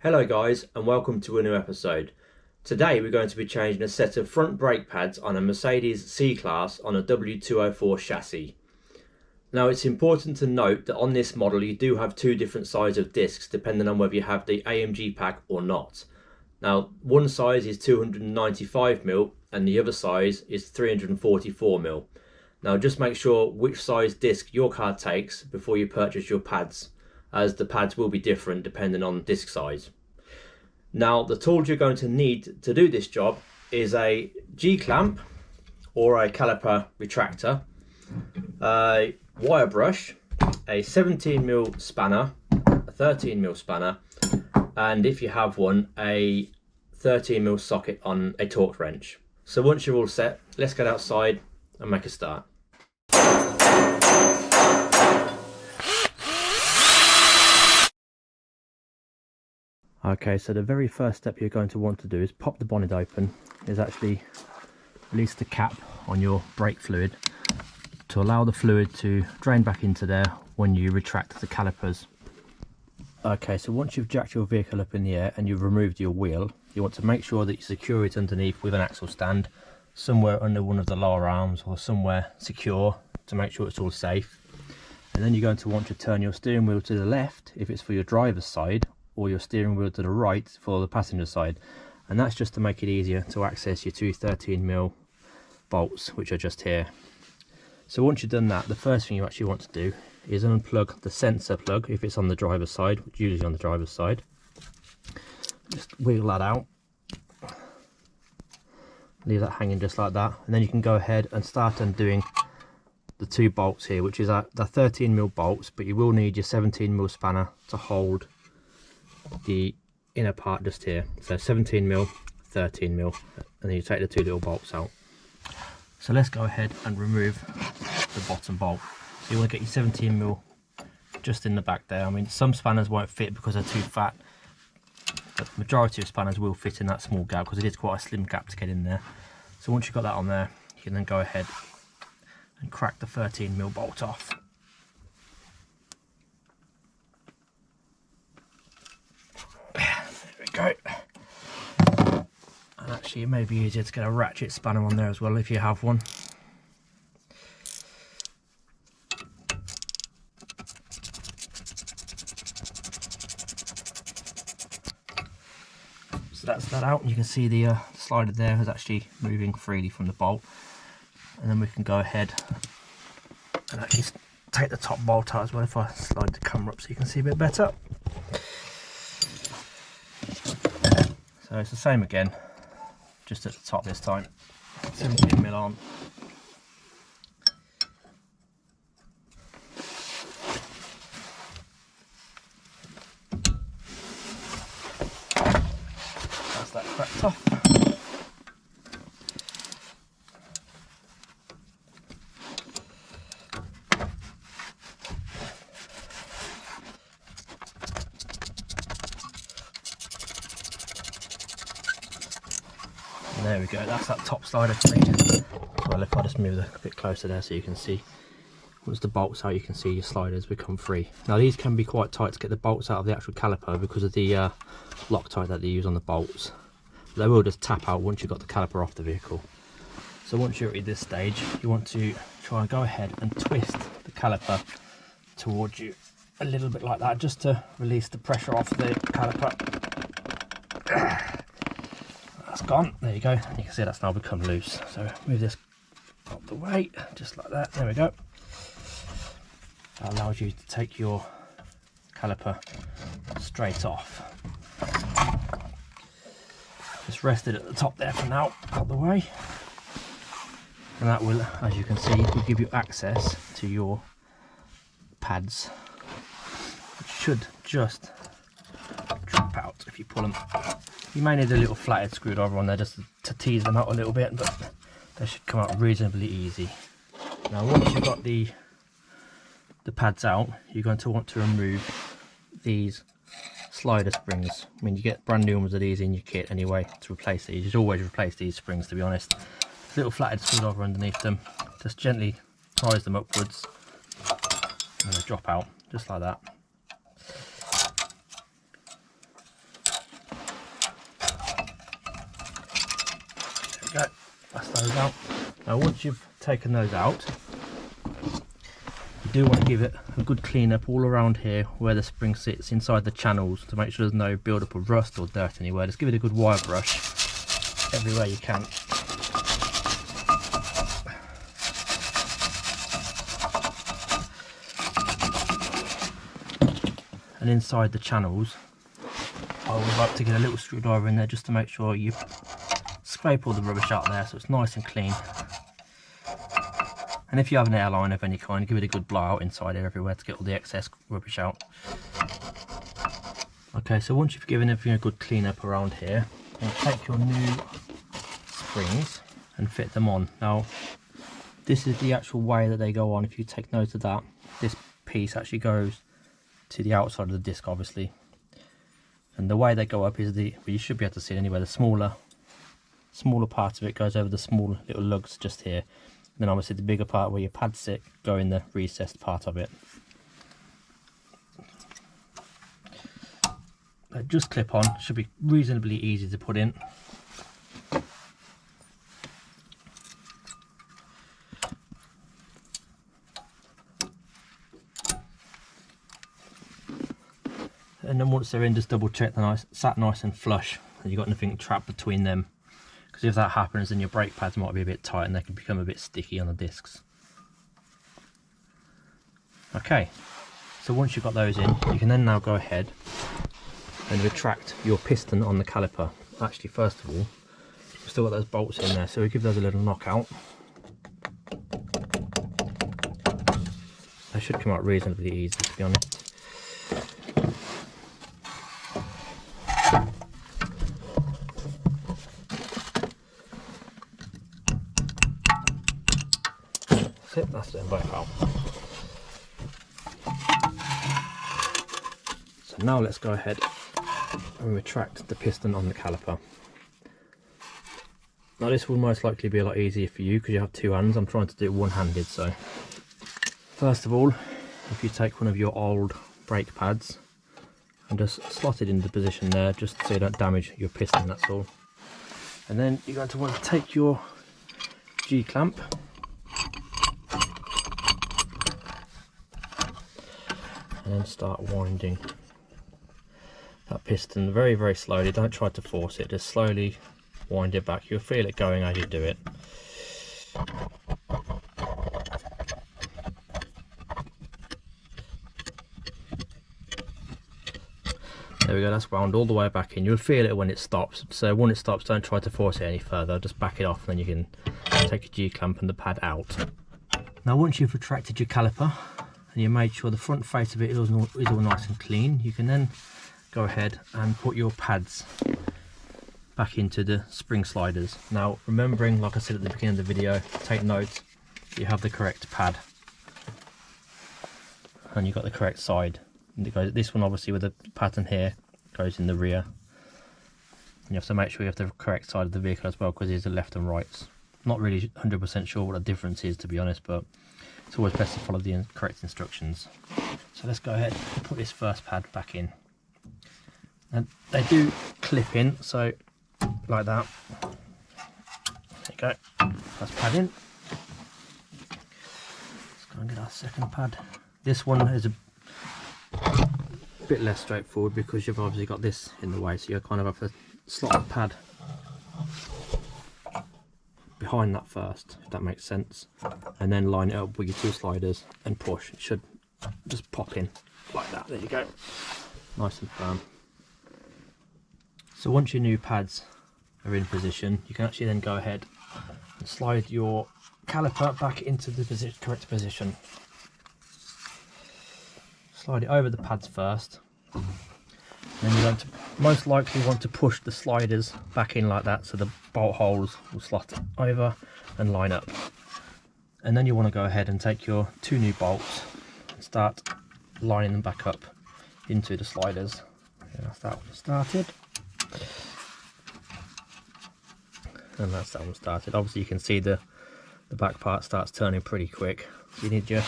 Hello guys, and welcome to a new episode. Today we're going to be changing a set of front brake pads on a Mercedes C Class on a W204 chassis. Now it's important to note that on this model you do have two different sizes of discs depending on whether you have the AMG pack or not. Now one size is 295mm and the other size is 344mm. Now just make sure which size disc your car takes before you purchase your pads, as the pads will be different depending on disc size. Now the tools you're going to need to do this job is a G-clamp or a caliper retractor, a wire brush, a 17mm spanner, a 13mm spanner, and if you have one, a 13mm socket on a torque wrench. So once you're all set, let's get outside and make a start. Okay, so the very first step you're going to want to do is pop the bonnet open, is actually release the cap on your brake fluid to allow the fluid to drain back into there when you retract the calipers. Okay, so once you've jacked your vehicle up in the air and you've removed your wheel, you want to make sure that you secure it underneath with an axle stand, somewhere under one of the lower arms or somewhere secure to make sure it's all safe. And then you're going to want to turn your steering wheel to the left if it's for your driver's side, or your steering wheel to the right for the passenger side, and that's just to make it easier to access your two 13mm bolts which are just here. So once you've done that, the first thing you actually want to do is unplug the sensor plug if it's on the driver's side, which is usually on the driver's side. Just wheel that out, leave that hanging just like that, and then you can go ahead and start undoing the two bolts here, which is the 13mm bolts, but you will need your 17mm spanner to hold the inner part just here. So 17mm, 13mm, and then you take the two little bolts out. So let's go ahead and remove the bottom bolt. So you want to get your 17mm just in the back there. I mean, some spanners won't fit because they're too fat, but the majority of spanners will fit in that small gap because it is quite a slim gap to get in there. So once you've got that on there, you can then go ahead and crack the 13mm bolt off. Go. And actually it may be easier to get a ratchet spanner on there as well if you have one. So that's that out, and you can see the slider there is actually moving freely from the bolt, and then we can go ahead and actually take the top bolt out as well if I slide the camera up so you can see a bit better. So it's the same again, just at the top this time. 17mm on. That's that cracked off. There we go, that's that top slider completed. Well, if I just move a bit closer there so you can see, once the bolts out you can see your sliders become free. Now these can be quite tight to get the bolts out of the actual caliper because of the Loctite that they use on the bolts. They will just tap out once you've got the caliper off the vehicle. So once you're at this stage, you want to try and go ahead and twist the caliper towards you a little bit like that, just to release the pressure off the caliper. That's gone, there you go. You can see that's now become loose. So move this out the way, just like that, there we go. That allows you to take your caliper straight off. Just rest it at the top there for now, out the way. And that will, as you can see, will give you access to your pads, which should just drop out if you pull them. You may need a little flathead screwdriver on there just to tease them out a little bit, but they should come out reasonably easy. Now once you've got the pads out, you're going to want to remove these slider springs. I mean, you get brand new ones of these in your kit anyway to replace these. You should always replace these springs, to be honest. Little flathead screwdriver underneath them, just gently prise them upwards and they drop out just like that. Go. That's those out. Now once you've taken those out, you do want to give it a good clean up all around here where the spring sits inside the channels to make sure there's no build up of rust or dirt anywhere. Just give it a good wire brush everywhere you can. And inside the channels, I would like to get a little screwdriver in there just to make sure you scrape all the rubbish out there so it's nice and clean. And if you have an airline of any kind, give it a good blowout inside here everywhere to get all the excess rubbish out. Okay, so once you've given everything a good clean up around here, you'll take your new springs and fit them on. Now, this is the actual way that they go on. If you take note of that, this piece actually goes to the outside of the disc, obviously. And the way they go up is well, you should be able to see it anyway, the smaller part of it goes over the small little lugs just here. Then obviously the bigger part where your pads sit go in the recessed part of it. Just clip on, should be reasonably easy to put in. And then once they're in, just double check they're sat nice and flush and you've got nothing trapped between them. Because if that happens, then your brake pads might be a bit tight and they can become a bit sticky on the discs. Okay, so once you've got those in, you can then now go ahead and retract your piston on the caliper. Actually, first of all, you've still got those bolts in there, so we give those a little knockout. They should come out reasonably easy, to be honest. That's them both out. So now let's go ahead and retract the piston on the caliper. Now this will most likely be a lot easier for you because you have two hands. I'm trying to do it one-handed. So first of all, if you take one of your old brake pads and just slot it into position there, just so you don't damage your piston, that's all. And then you're going to want to take your G-clamp and then start winding that piston very, very slowly. Don't try to force it, just slowly wind it back. You'll feel it going as you do it. There we go, that's wound all the way back in. You'll feel it when it stops. So when it stops, don't try to force it any further, just back it off and then you can take your G-clamp and the pad out. Now once you've retracted your caliper, and you made sure the front face of it is all nice and clean, you can then go ahead and put your pads back into the spring sliders. Now remembering, like I said at the beginning of the video, take note you have the correct pad and you've got the correct side. And it goes, this one obviously with the pattern here goes in the rear. And you have to make sure you have the correct side of the vehicle as well, because there's a left and rights. Not really 100% sure what the difference is, to be honest, but it's always best to follow the correct instructions. So let's go ahead and put this first pad back in. And they do clip in, so like that. There you go. First pad in. Let's go and get our second pad. This one is a bit less straightforward because you've obviously got this in the way, so you kind of have to slot the pad behind that first, if that makes sense, and then line it up with your two sliders and push. It should just pop in like that. There you go, nice and firm. So once your new pads are in position, you can actually then go ahead and slide your caliper back into the correct position. Slide it over the pads first, and then you're going to most likely want to push the sliders back in like that, so the bolt holes will slot over and line up. And then you want to go ahead and take your two new bolts and start lining them back up into the sliders. And that's that one started, and that's that one started. Obviously you can see the back part starts turning pretty quick. So you need your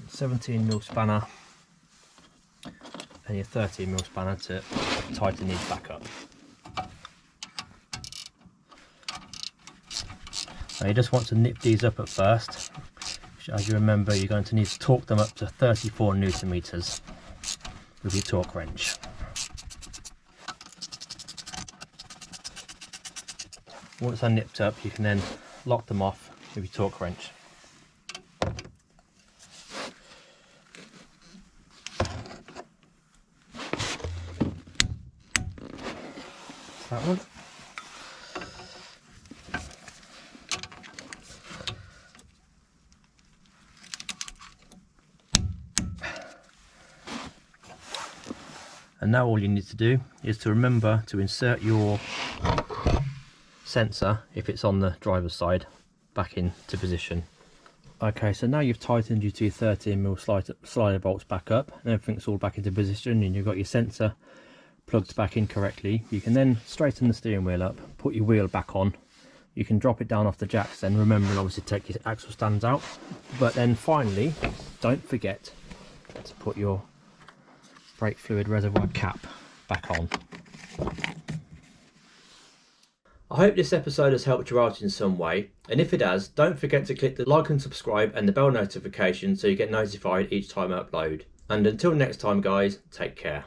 17mm spanner and your 13mm spanner to tighten these back up. Now you just want to nip these up at first. As you remember, you're going to need to torque them up to 34 Newton meters with your torque wrench. Once they're nipped up, you can then lock them off with your torque wrench. That one. And now all you need to do is to remember to insert your sensor, if it's on the driver's side, back into position. Okay, so now you've tightened your two 13mm slider bolts back up and everything's all back into position and you've got your sensor plugged back in correctly. You can then straighten the steering wheel up, put your wheel back on. You can drop it down off the jacks, then remember and obviously take your axle stands out. But then finally, don't forget to put your brake fluid reservoir cap back on. I hope this episode has helped you out in some way, and if it has, don't forget to click the like and subscribe and the bell notification so you get notified each time I upload. And until next time guys, take care.